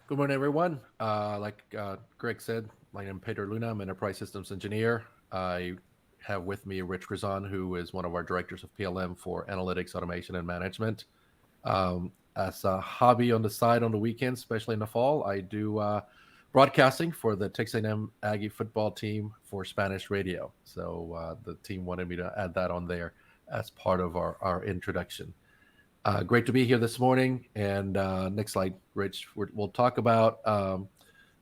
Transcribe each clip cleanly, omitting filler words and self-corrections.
Good morning, everyone. Like Greg said, my name is Peter Luna. I'm an enterprise systems engineer. I have with me Rich Grizon, who is one of our directors of PLM for analytics, automation, and management. As a hobby on the side on the weekends, especially in the fall, I do broadcasting for the Texas A&M Aggie football team for Spanish radio. So the team wanted me to add that on there as part of our introduction. Great to be here this morning. And next slide, Rich. We'll talk about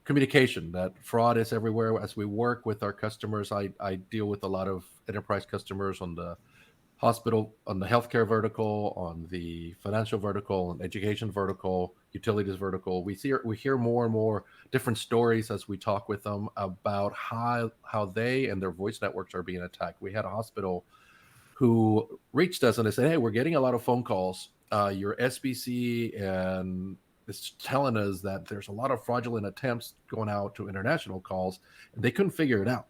communication. That fraud is everywhere. As we work with our customers, I deal with a lot of enterprise customers on the hospital, on the healthcare vertical, on the financial vertical, and education vertical, utilities vertical. We hear more and more different stories as we talk with them about how they and their voice networks are being attacked. We had a hospital who reached us and they said, "Hey, we're getting a lot of phone calls. Your SBC and it's telling us that there's a lot of fraudulent attempts going out to international calls, and they couldn't figure it out."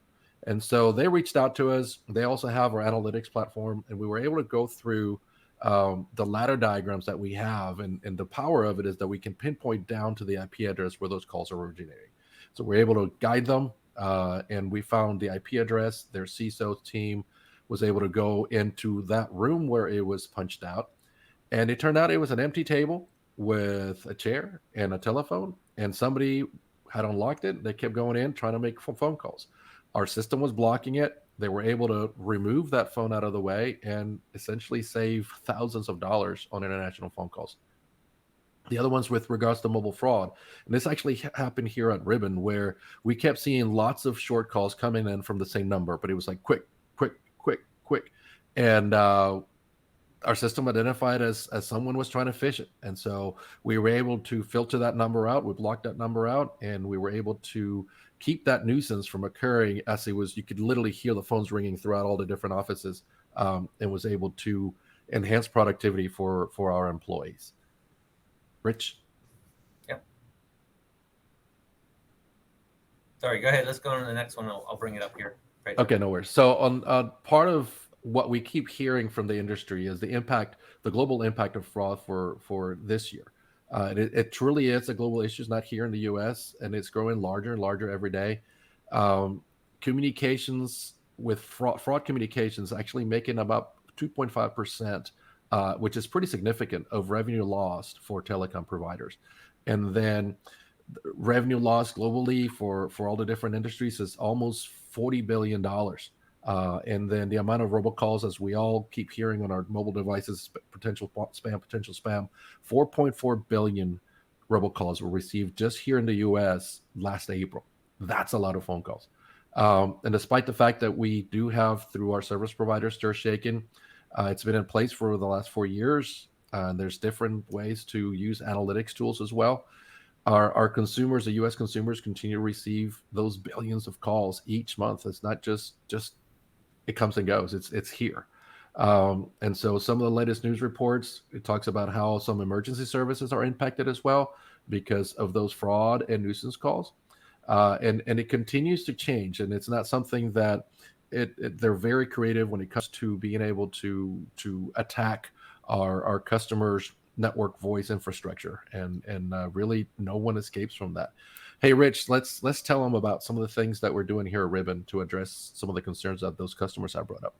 And so they reached out to us. They also have our analytics platform, and we were able to go through the ladder diagrams that we have. And the power of it is that we can pinpoint down to the IP address where those calls are originating. So we're able to guide them, and we found the IP address. Their CISO team was able to go into that room where it was punched out. And it turned out it was an empty table with a chair and a telephone, and somebody had unlocked it. They kept going in trying to make phone calls. Our system was blocking it. They were able to remove that phone out of the way and essentially save thousands of dollars on international phone calls. The other ones with regards to mobile fraud, and this actually happened here at Ribbon, where we kept seeing lots of short calls coming in from the same number, but it was like quick, quick, quick, quick, and our system identified as someone was trying to phish it. And so we were able to filter that number out. We blocked that number out, and we were able to keep that nuisance from occurring. As it was, you could literally hear the phones ringing throughout all the different offices, and was able to enhance productivity for our employees. Rich? Yep. Sorry, go ahead. Let's go on to the next one. I'll bring it up here. Right. Okay, no worries. So on part of what we keep hearing from the industry is the global impact of fraud for this year. It truly is a global issue. It's not here in the U.S., and it's growing larger and larger every day. Communications with fraud communications actually making about 2.5%, which is pretty significant of revenue lost for telecom providers. And then revenue loss globally for all the different industries is almost $40 billion. And then the amount of robocalls, as we all keep hearing on our mobile devices, potential spam, 4.4 billion robocalls were received just here in the U.S. last April. That's a lot of phone calls. And despite the fact that we do have, through our service provider, Stir Shaken, it's been in place for the last 4 years. There's different ways to use analytics tools as well. Our consumers, the U.S. consumers, continue to receive those billions of calls each month. It's not just it comes and goes. It's here. And so some of the latest news reports, it talks about how some emergency services are impacted as well because of those fraud and nuisance calls. And it continues to change. And it's not something that they're very creative when it comes to being able to attack our customers' network voice infrastructure. And really no one escapes from that. Hey, Rich, let's tell them about some of the things that we're doing here at Ribbon to address some of the concerns that those customers have brought up.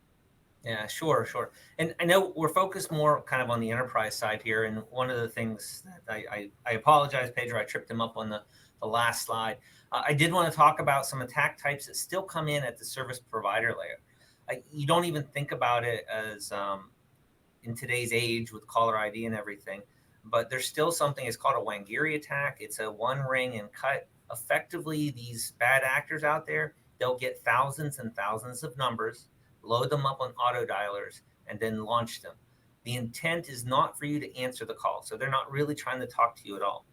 Yeah, sure. And I know we're focused more kind of on the enterprise side here. And one of the things that I apologize, Pedro, I tripped him up on the last slide. I did want to talk about some attack types that still come in at the service provider layer. You don't even think about it as in today's age with caller ID and everything, but there's still something, it's called a Wangiri attack. It's a one ring and cut. Effectively, these bad actors out there, they'll get thousands and thousands of numbers, load them up on auto dialers, and then launch them. The intent is not for you to answer the call. So they're not really trying to talk to you at all.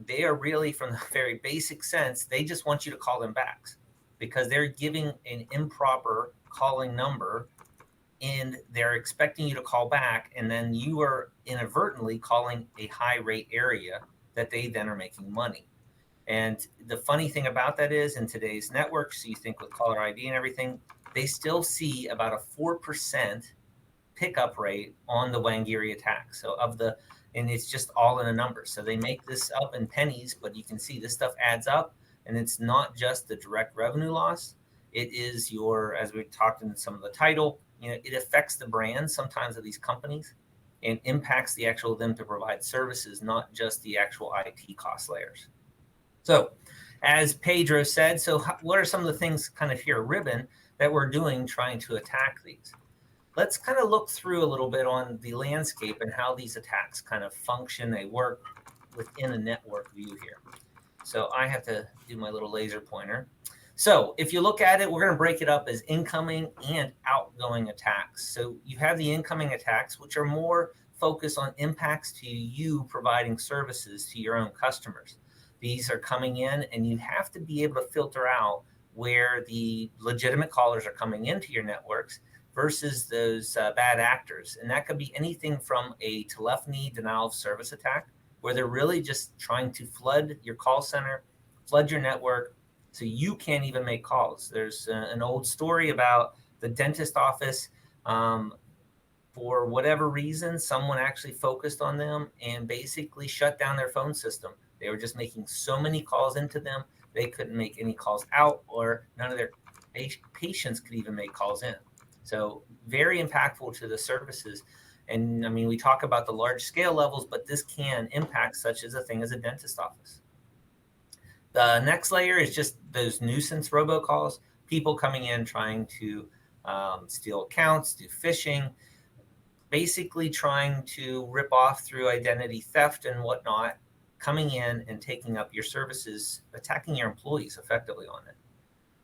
They are really, from the very basic sense, they just want you to call them back because they're giving an improper calling number and they're expecting you to call back. And then you are inadvertently calling a high rate area that they then are making money. And the funny thing about that is, in today's networks, so you think with caller ID and everything, they still see about a 4% pickup rate on the Wangiri attack. So of the and it's just all in a number. So they make this up in pennies, but you can see this stuff adds up, and it's not just the direct revenue loss. It is your, as we talked in some of the title, it affects the brand sometimes of these companies and impacts the actual them to provide services, not just the actual IT cost layers. So as Pedro said, so what are some of the things kind of here, ribbon, that we're doing trying to attack these? Let's kind of look through a little bit on the landscape and how these attacks kind of function. They work within a network view here. So I have to do my little laser pointer. So if you look at it, we're going to break it up as incoming and outgoing attacks. So you have the incoming attacks, which are more focused on impacts to you providing services to your own customers. These are coming in, and you have to be able to filter out where the legitimate callers are coming into your networks versus those bad actors. And that could be anything from a telephony denial of service attack, where they're really just trying to flood your call center, flood your network, so you can't even make calls. There's an old story about the dentist office. For whatever reason, someone actually focused on them and basically shut down their phone system. They were just making so many calls into them, they couldn't make any calls out, or none of their patients could even make calls in. So very impactful to the services. And I mean, we talk about the large scale levels, but this can impact such as a thing as a dentist office. The next layer is just those nuisance robocalls, people coming in trying to steal accounts, do phishing, basically trying to rip off through identity theft and whatnot, coming in and taking up your services, attacking your employees effectively on it.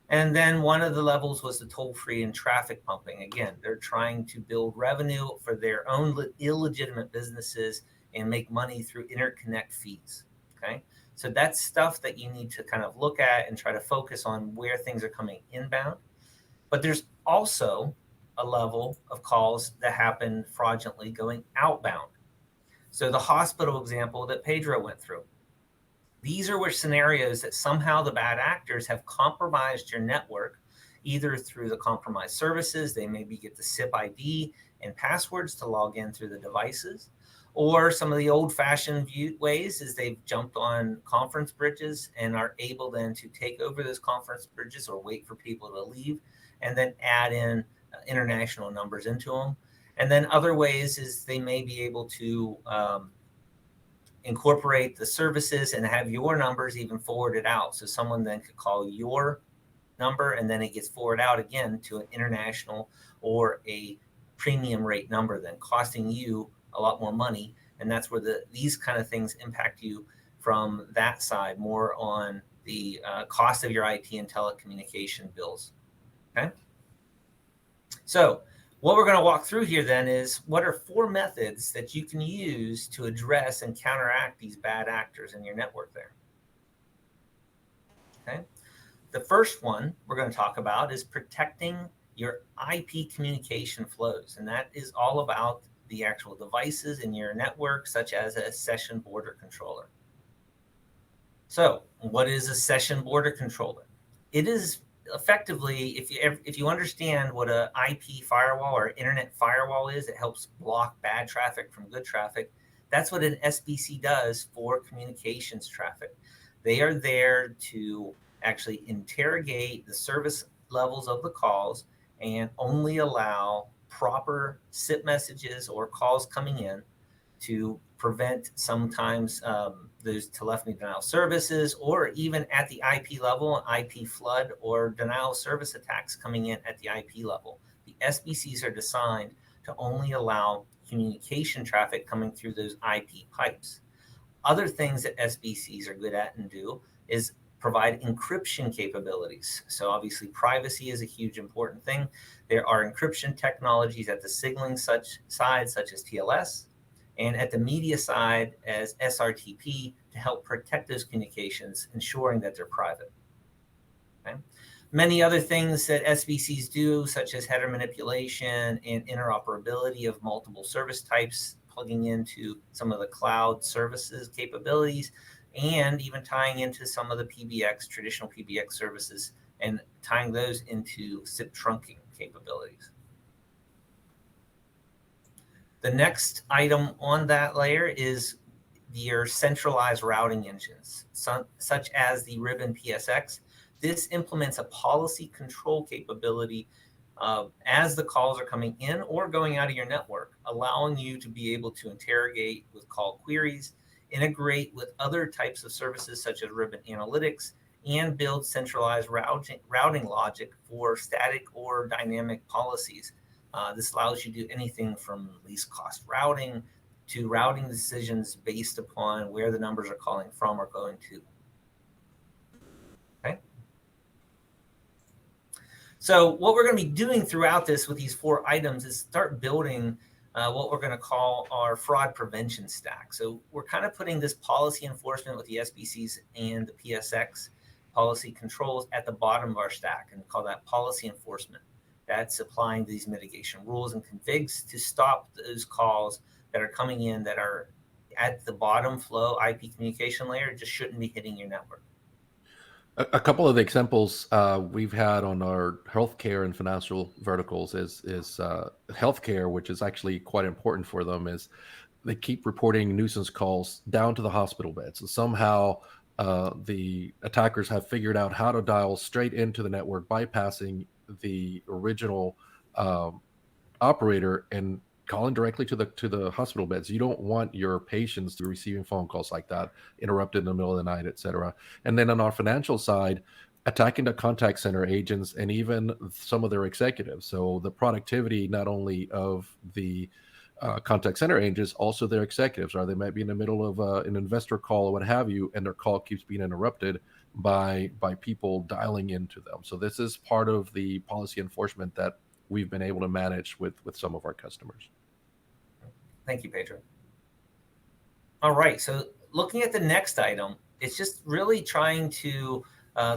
And then one of the levels was the toll-free and traffic pumping. Again, they're trying to build revenue for their own illegitimate businesses and make money through interconnect fees. Okay, so that's stuff that you need to kind of look at and try to focus on where things are coming inbound. But there's also a level of calls that happen fraudulently going outbound. So the hospital example that Pedro went through, these are where scenarios that somehow the bad actors have compromised your network, either through the compromised services, they maybe get the SIP ID and passwords to log in through the devices, or some of the old-fashioned ways is they've jumped on conference bridges and are able then to take over those conference bridges or wait for people to leave and then add in international numbers into them. And then other ways is they may be able to incorporate the services and have your numbers even forwarded out. So someone then could call your number and then it gets forwarded out again to an international or a premium rate number, then costing you a lot more money. And that's where these kind of things impact you from that side, more on the cost of your IT and telecommunication bills. Okay. So what we're going to walk through here then is what are 4 methods that you can use to address and counteract these bad actors in your network there. Okay. The first one we're going to talk about is protecting your IP communication flows. And that is all about the actual devices in your network, such as a session border controller. So what is a session border controller? It is effectively, if you understand what a IP firewall or internet firewall is, it helps block bad traffic from good traffic. That's what an SBC does for communications traffic. They are there to actually interrogate the service levels of the calls and only allow proper SIP messages or calls coming in to prevent sometimes those telephony denial services, or even at the IP level, IP flood or denial service attacks coming in at the IP level. The SBCs are designed to only allow communication traffic coming through those IP pipes. Other things that SBCs are good at and do is provide encryption capabilities. So obviously privacy is a huge important thing. There are encryption technologies at the signaling side, such as TLS, and at the media side as SRTP to help protect those communications, ensuring that they're private. Okay. Many other things that SBCs do, such as header manipulation and interoperability of multiple service types, plugging into some of the cloud services capabilities, and even tying into some of the PBX, traditional PBX services, and tying those into SIP trunking capabilities. The next item on that layer is your centralized routing engines, such as the Ribbon PSX. This implements a policy control capability as the calls are coming in or going out of your network, allowing you to be able to interrogate with call queries, integrate with other types of services such as Ribbon Analytics, and build centralized routing logic for static or dynamic policies. This allows you to do anything from least cost routing to routing decisions based upon where the numbers are calling from or going to. Okay. So what we're going to be doing throughout this with these 4 items is start building what we're going to call our fraud prevention stack. So we're kind of putting this policy enforcement with the SBCs and the PSX policy controls at the bottom of our stack, and we call that policy enforcement. That's applying these mitigation rules and configs to stop those calls that are coming in that are at the bottom flow IP communication layer, just shouldn't be hitting your network. A couple of the examples we've had on our healthcare and financial verticals is healthcare, which is actually quite important for them, is they keep reporting nuisance calls down to the hospital beds. So somehow the attackers have figured out how to dial straight into the network, bypassing the original operator and calling directly to the hospital beds. You don't want your patients to be receiving phone calls like that, interrupted in the middle of the night, etc. And then on our financial side, attacking the contact center agents and even some of their executives. So the productivity not only of the contact center agents, also their executives, or they might be in the middle of an investor call or what have you, and their call keeps being interrupted by people dialing into them. So this is part of the policy enforcement that we've been able to manage with some of our customers. Thank you, Pedro. All right, so looking at the next item, it's just really trying to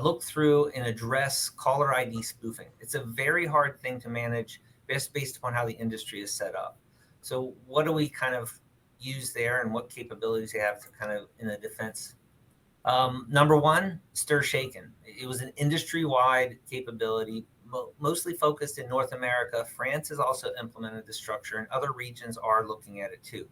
look through and address caller ID spoofing. It's a very hard thing to manage based upon how the industry is set up. So what do we kind of use there, and what capabilities you have to kind of in the defense? Number one, stir shaken. It was an industry-wide capability, mostly focused in North America. France has also implemented the structure, and other regions are looking at it too.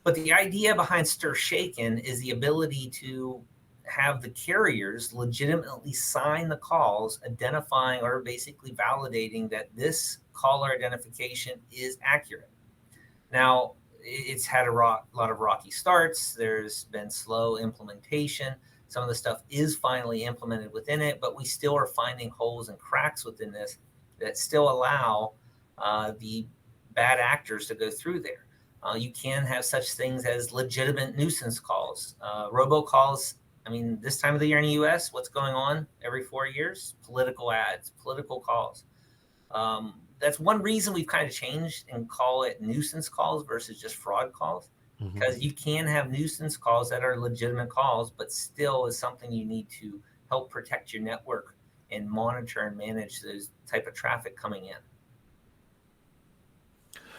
But the idea behind stir shaken is the ability to have the carriers legitimately sign the calls, identifying or basically validating that this caller identification is accurate. Now, it's had a lot of rocky starts. There's been slow implementation. Some of the stuff is finally implemented within it, but we still are finding holes and cracks within this that still allow the bad actors to go through there. You can have such things as legitimate nuisance calls, robocalls. I mean, this time of the year in the US, what's going on every 4 years? Political ads, political calls. That's one reason we've kind of changed and call it nuisance calls versus just fraud calls, because you can have nuisance calls that are legitimate calls, but still is something you need to help protect your network and monitor and manage those type of traffic coming in.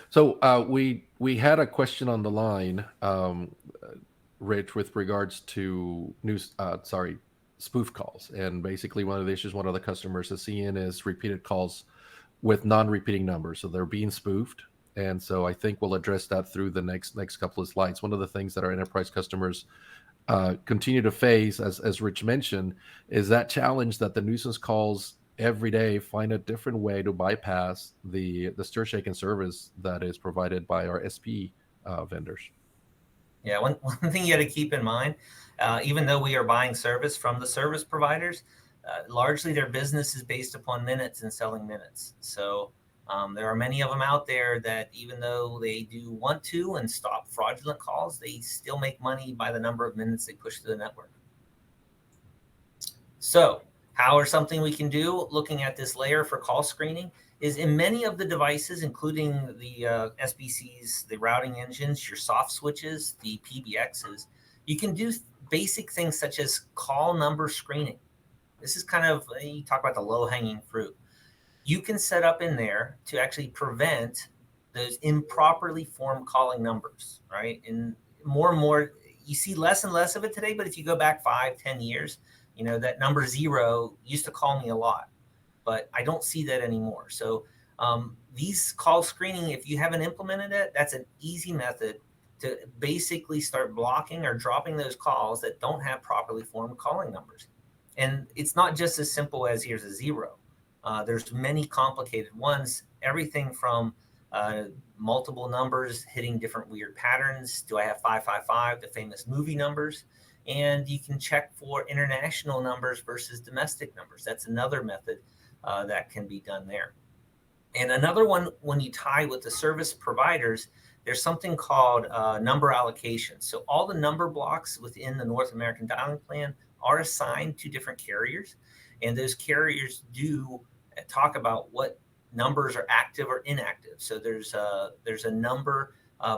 So we had a question on the line, Rich, with regards to spoof calls, and basically one of the issues one of the customers is seeing is repeated calls with non-repeating numbers, so they're being spoofed. And so I think we'll address that through the next couple of slides. One of the things that our enterprise customers continue to face, as Rich mentioned, is that challenge that the nuisance calls every day find a different way to bypass the stir shaken service that is provided by our SP vendors. Yeah, one thing you got to keep in mind, even though we are buying service from the service providers, largely their business is based upon minutes and selling minutes. So there are many of them out there that even though they do want to and stop fraudulent calls, they still make money by the number of minutes they push through the network. So how are something we can do looking at this layer for call screening is in many of the devices, including the SBCs, the routing engines, your soft switches, the PBXs, you can do basic things such as call number screening. This is kind of, you talk about the low-hanging fruit. You can set up in there to actually prevent those improperly formed calling numbers, right? And more, you see less and less of it today, but if you go back 5-10 years, that number 0 used to call me a lot, but I don't see that anymore. So These call screening, if you haven't implemented it, that's an easy method to basically start blocking or dropping those calls that don't have properly formed calling numbers. And it's not just as simple as here's a zero. There's many complicated ones, everything from multiple numbers hitting different weird patterns. Do I have 555, the famous movie numbers? And you can check for international numbers versus domestic numbers. That's another method that can be done there. And another one, when you tie with the service providers, there's something called number allocation. So all the number blocks within the North American dialing plan are assigned to different carriers. And those carriers do talk about what numbers are active or inactive. So there's a number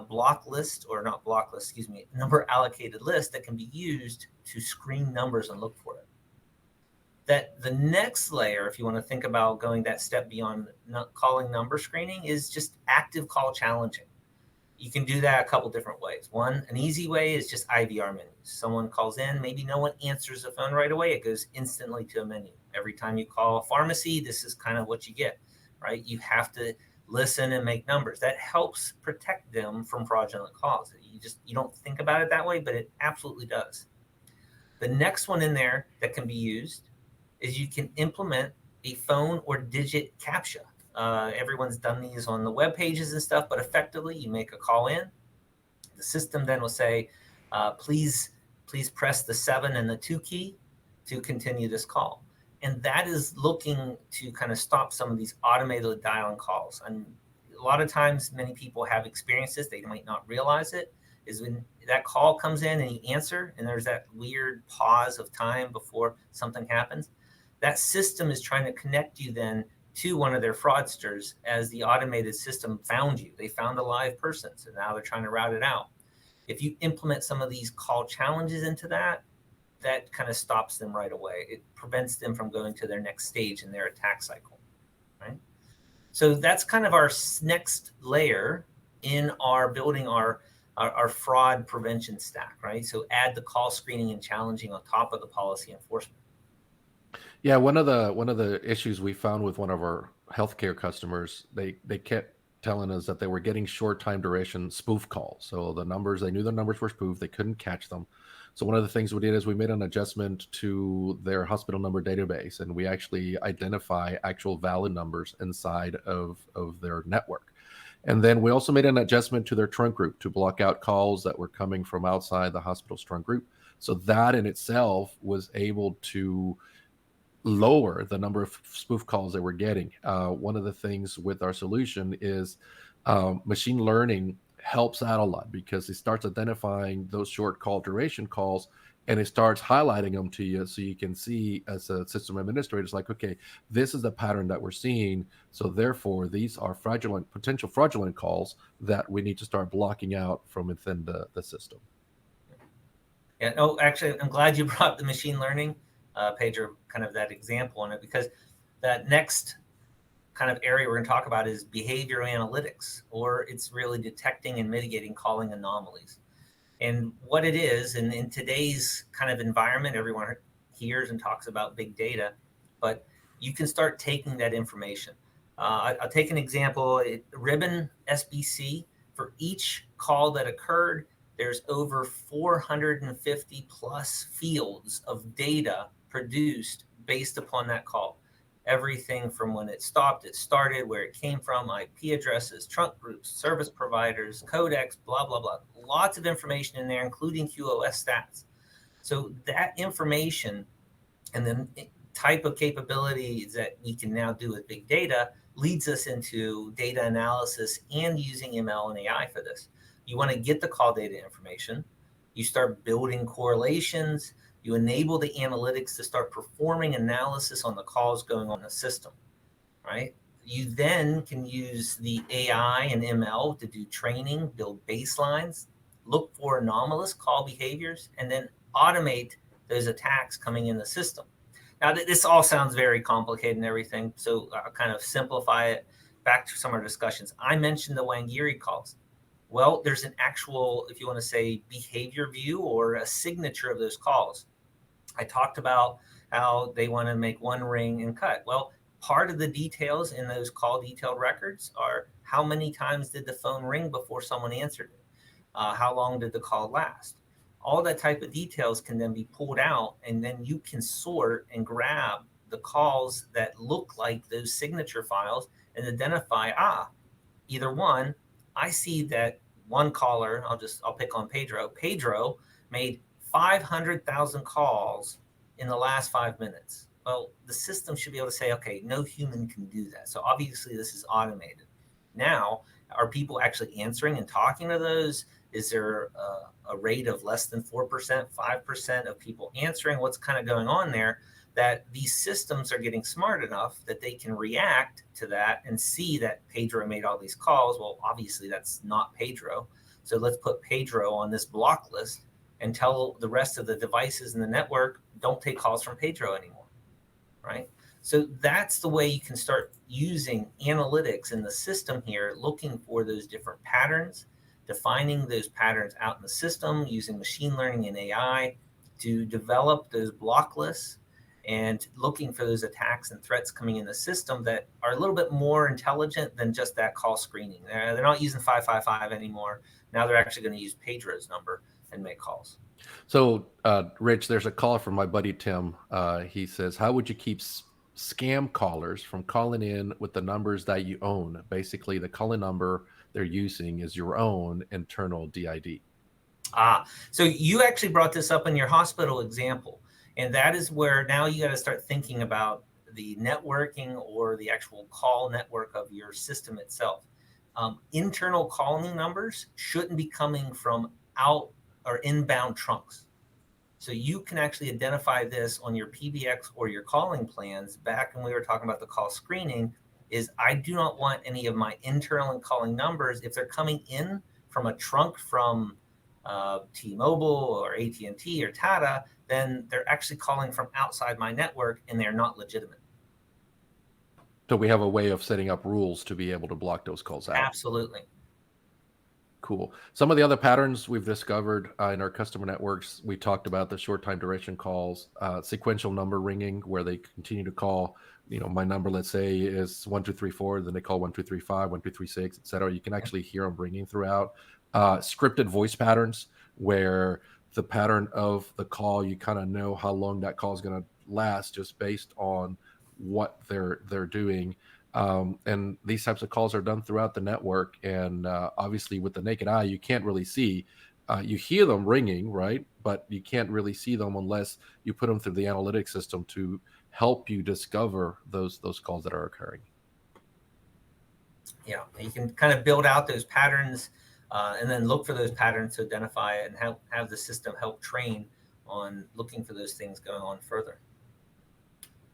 block list, or not block list, excuse me, number allocated list that can be used to screen numbers and look for it. That the next layer, if you want to think about going that step beyond calling number screening, is just active call challenging. You can do that a couple different ways. One, an easy way is just IVR menus. Someone calls in, maybe no one answers the phone right away. It goes instantly to a menu. Every time you call a pharmacy, this is kind of what you get, right? You have to listen and make numbers. That helps protect them from fraudulent calls. You don't think about it that way, but it absolutely does. The next one in there that can be used is you can implement a phone or digit CAPTCHA. Everyone's done these on the web pages and stuff, but effectively you make a call in. The system then will say, please press the 7 and the 2 key to continue this call. And that is looking to kind of stop some of these automated dialing calls. And a lot of times, many people have experiences, they might not realize it, is when that call comes in and you answer, and there's that weird pause of time before something happens. That system is trying to connect you then to one of their fraudsters, as the automated system found you. They found a live person, so now they're trying to route it out. If you implement some of these call challenges into that, that kind of stops them right away. It prevents them from going to their next stage in their attack cycle, right? So that's kind of our next layer in our building our fraud prevention stack, right? So add the call screening and challenging on top of the policy enforcement. Yeah, one of the issues we found with one of our healthcare customers, they kept telling us that they were getting short time duration spoof calls. So they knew the numbers were spoofed, they couldn't catch them. So one of the things we did is we made an adjustment to their hospital number database, and we actually identify actual valid numbers inside of their network. And then we also made an adjustment to their trunk group to block out calls that were coming from outside the hospital's trunk group. So that in itself was able to lower the number of spoof calls they were getting. One of the things with our solution is machine learning helps out a lot, because it starts identifying those short call duration calls, and it starts highlighting them to you, so you can see as a system administrator, it's like, okay, this is the pattern that we're seeing, so therefore these are potential fraudulent calls that we need to start blocking out from within the system. Yeah, no, actually, I'm glad you brought up the machine learning, Pedro, kind of that example on it, because that next kind of area we're going to talk about is behavioral analytics, or it's really detecting and mitigating calling anomalies. And what it is, and in today's kind of environment, everyone hears and talks about big data, but you can start taking that information. I'll take an example, Ribbon SBC, for each call that occurred, there's over 450 plus fields of data produced based upon that call. Everything from when it stopped, it started, where it came from, IP addresses, trunk groups, service providers, codecs, blah, blah, blah. Lots of information in there, including QoS stats. So that information and then type of capabilities that we can now do with big data leads us into data analysis and using ML and AI for this. You want to get the call data information, you start building correlations, you enable the analytics to start performing analysis on the calls going on in the system, right? You then can use the AI and ML to do training, build baselines, look for anomalous call behaviors, and then automate those attacks coming in the system. Now, this all sounds very complicated and everything, so I'll kind of simplify it back to some of our discussions. I mentioned the Wangiri calls. Well, there's an actual, if you want to say, behavior view or a signature of those calls. I talked about how they want to make one ring and cut. Well, part of the details in those call detailed records are how many times did the phone ring before someone answered it? How long did the call last? All that type of details can then be pulled out, and then you can sort and grab the calls that look like those signature files and identify, either one, I see that one caller, I'll pick on Pedro. Pedro made 500,000 calls in the last 5 minutes. Well, the system should be able to say, okay, no human can do that. So obviously this is automated. Now, are people actually answering and talking to those? Is there a rate of less than 4%, 5% of people answering? What's kind of going on there? That these systems are getting smart enough that they can react to that and see that Pedro made all these calls. Well, obviously that's not Pedro. So let's put Pedro on this block list and tell the rest of the devices in the network, don't take calls from Pedro anymore, right? So that's the way you can start using analytics in the system here, looking for those different patterns, defining those patterns out in the system, using machine learning and AI to develop those block lists, and looking for those attacks and threats coming in the system that are a little bit more intelligent than just that call screening. They're not using 555 anymore. Now they're actually going to use Pedro's number and make calls. So, Rich, there's a call from my buddy Tim. He says, how would you keep scam callers from calling in with the numbers that you own? Basically, the calling number they're using is your own internal DID. So you actually brought this up in your hospital example. And that is where now you got to start thinking about the networking or the actual call network of your system itself. Internal calling numbers shouldn't be coming from out or inbound trunks. So you can actually identify this on your PBX or your calling plans. Back when we were talking about the call screening, is I do not want any of my internal calling numbers, if they're coming in from a trunk from T-Mobile or AT&T or Tata, then they're actually calling from outside my network and they're not legitimate. So we have a way of setting up rules to be able to block those calls out. Absolutely. Cool. Some of the other patterns we've discovered in our customer networks, we talked about the short time duration calls, sequential number ringing, where they continue to call, my number, let's say, is 1234, then they call 1235, 1236, et cetera. You can actually hear them ringing throughout. Scripted voice patterns, where the pattern of the call, you kind of know how long that call is going to last just based on what they're doing. And these types of calls are done throughout the network. And obviously with the naked eye, you can't really see. You hear them ringing, right? But you can't really see them unless you put them through the analytics system to help you discover those calls that are occurring. Yeah, you can kind of build out those patterns and then look for those patterns to identify it and have the system help train on looking for those things going on further.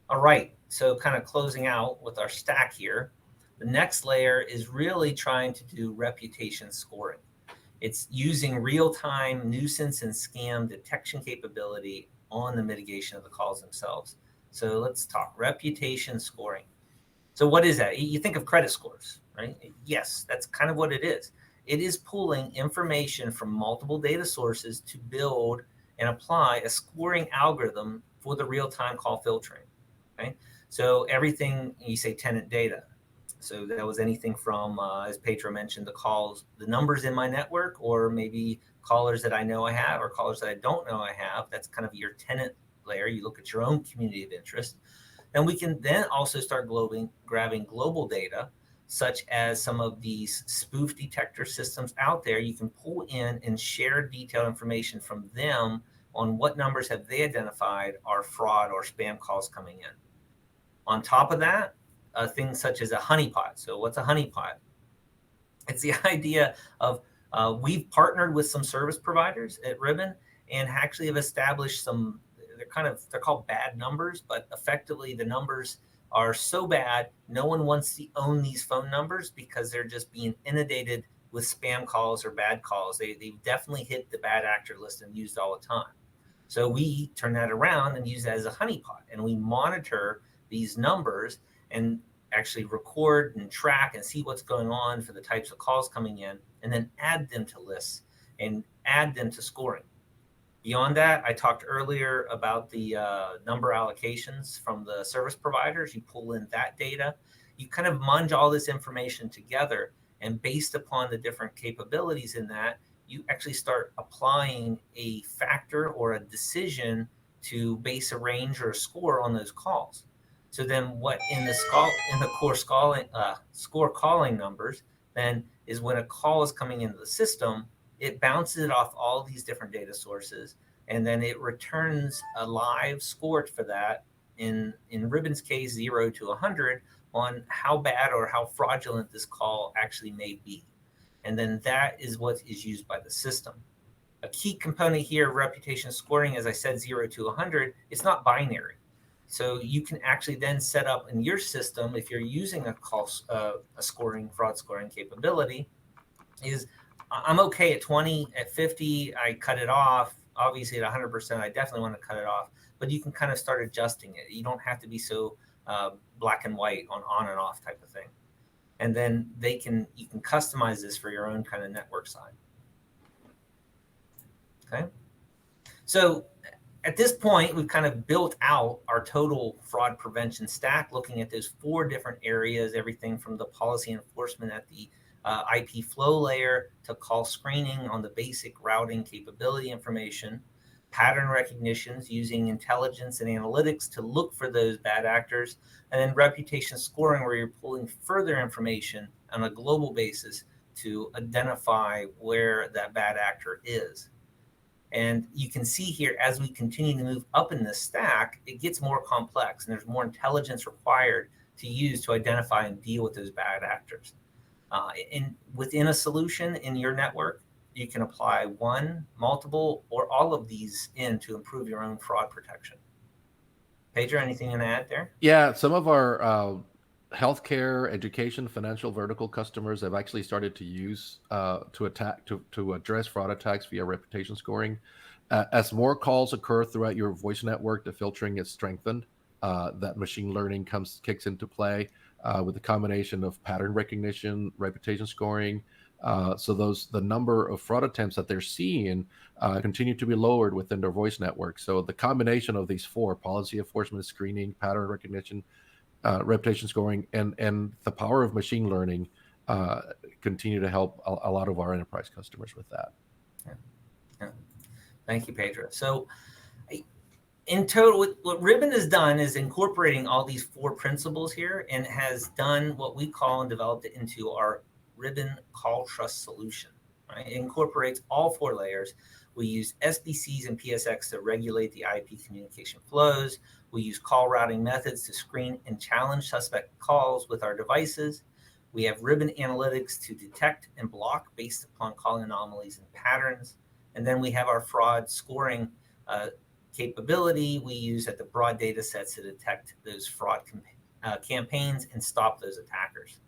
All right, so kind of closing out with our stack here, the next layer is really trying to do reputation scoring. It's using real-time nuisance and scam detection capability on the mitigation of the calls themselves. So let's talk reputation scoring. So what is that? You think of credit scores, right? Yes, that's kind of what it is. It is pulling information from multiple data sources to build and apply a scoring algorithm for the real-time call filtering. Okay, so everything you say tenant data. So that was anything from, as Pedro mentioned, the calls, the numbers in my network, or maybe callers that I know I have or callers that I don't know I have. That's kind of your tenant layer. You look at your own community of interest. And we can then also start grabbing global data, such as some of these spoof detector systems out there. You can pull in and share detailed information from them on what numbers have they identified are fraud or spam calls coming in. On top of that, things such as a honeypot. So what's a honeypot? It's the idea of we've partnered with some service providers at Ribbon and actually have established some, they're called bad numbers, but effectively the numbers are so bad, no one wants to own these phone numbers because they're just being inundated with spam calls or bad calls. They've definitely hit the bad actor list and used all the time. So we turn that around and use that as a honeypot, and we monitor these numbers and actually record and track and see what's going on for the types of calls coming in, and then add them to lists and add them to scoring. Beyond that, I talked earlier about the number allocations from the service providers. You pull in that data, you kind of munge all this information together, and based upon the different capabilities in that, you actually start applying a factor or a decision to base a range or a score on those calls. So then, what in the core score calling numbers then is when a call is coming into the system, it bounces it off all these different data sources, and then it returns a live score for that. In Ribbon's case, 0 to 100 on how bad or how fraudulent this call actually may be. And then that is what is used by the system. A key component here of reputation scoring, as I said, 0 to 100, it's not binary. So you can actually then set up in your system, if you're using a fraud scoring capability, is I'm okay at 20, at 50, I cut it off. Obviously at 100%, I definitely want to cut it off, but you can kind of start adjusting it. You don't have to be so black and white on and off type of thing. And then you can customize this for your own kind of network side. Okay. So at this point, we've kind of built out our total fraud prevention stack, looking at those 4 different areas, everything from the policy enforcement at the IP flow layer to call screening on the basic routing capability information, pattern recognitions using intelligence and analytics to look for those bad actors, and then reputation scoring, where you're pulling further information on a global basis to identify where that bad actor is. And you can see here, as we continue to move up in this stack, it gets more complex, and there's more intelligence required to use to identify and deal with those bad actors. Within a solution in your network, you can apply one, multiple, or all of these in to improve your own fraud protection. Pedro, anything you want to add there? Yeah, some of our healthcare, education, financial vertical customers have actually started to use to address fraud attacks via reputation scoring. As more calls occur throughout your voice network, the filtering is strengthened. That machine learning kicks into play with the combination of pattern recognition, reputation scoring. So the number of fraud attempts that they're seeing continue to be lowered within their voice network. So the combination of these 4: policy enforcement, screening, pattern recognition, reputation scoring, and the power of machine learning continue to help a lot of our enterprise customers with that. Yeah. Thank you, Pedro. So in total, what Ribbon has done is incorporating all these 4 principles here, and has done what we call and developed it into our Ribbon Call Trust solution. Right? It incorporates all 4 layers. We use SBCs and PSX to regulate the IP communication flows. We use call routing methods to screen and challenge suspect calls with our devices. We have Ribbon analytics to detect and block based upon calling anomalies and patterns. And then we have our fraud scoring capability we use at the broad data sets to detect those fraud campaigns and stop those attackers.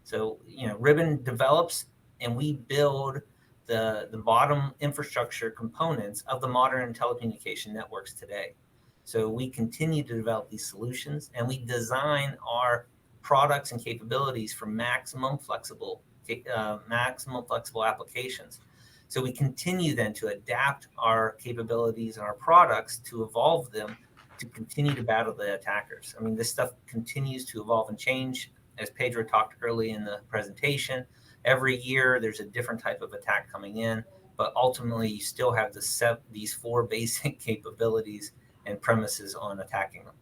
So, Ribbon develops and we build the bottom infrastructure components of the modern telecommunication networks today. So we continue to develop these solutions, and we design our products and capabilities for maximum flexible applications. So we continue then to adapt our capabilities and our products to evolve them to continue to battle the attackers. I mean, this stuff continues to evolve and change. As Pedro talked early in the presentation, every year there's a different type of attack coming in, but ultimately you still have these 4 basic capabilities and premises on attacking them.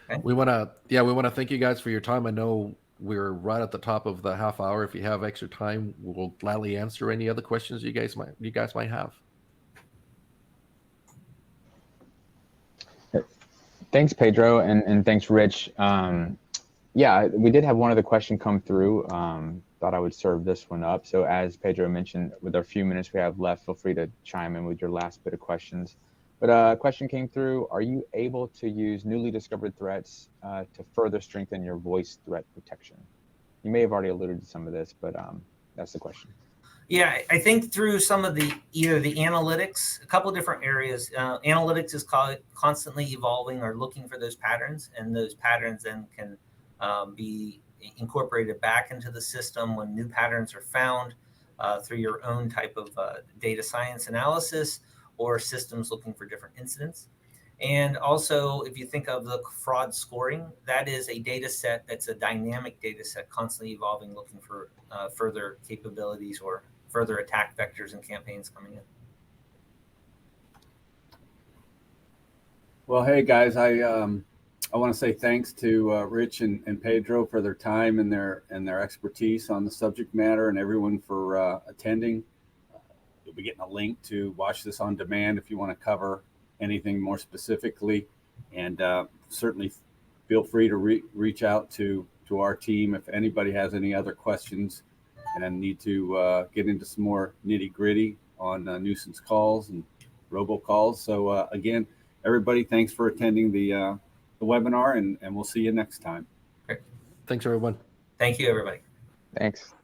Okay? We want to thank you guys for your time. I know we're right at the top of the half hour. If you have extra time, we'll gladly answer any other questions you guys might have. Thanks, Pedro, and thanks, Rich. Yeah, we did have one other question come through. Thought I would serve this one up. So as Pedro mentioned, with our few minutes we have left, feel free to chime in with your last bit of questions. But a question came through: are you able to use newly discovered threats to further strengthen your voice threat protection? You may have already alluded to some of this, but that's the question. Yeah, I think through some of either the analytics, a couple of different areas. Analytics is constantly evolving or looking for those patterns, and those patterns then can be incorporated back into the system when new patterns are found through your own type of data science analysis. or systems looking for different incidents. And also, if you think of the fraud scoring, that is a data set that's a dynamic data set, constantly evolving, looking for further capabilities or further attack vectors and campaigns coming in. Well, hey guys, I want to say thanks to Rich and Pedro for their time and their expertise on the subject matter, and everyone for attending. You'll be getting a link to watch this on demand if you want to cover anything more specifically, and certainly feel free to reach out to our team if anybody has any other questions and need to get into some more nitty gritty on nuisance calls and robocalls. So again, everybody, thanks for attending the webinar, and we'll see you next time. Great. Thanks, everyone. Thank you, everybody. Thanks.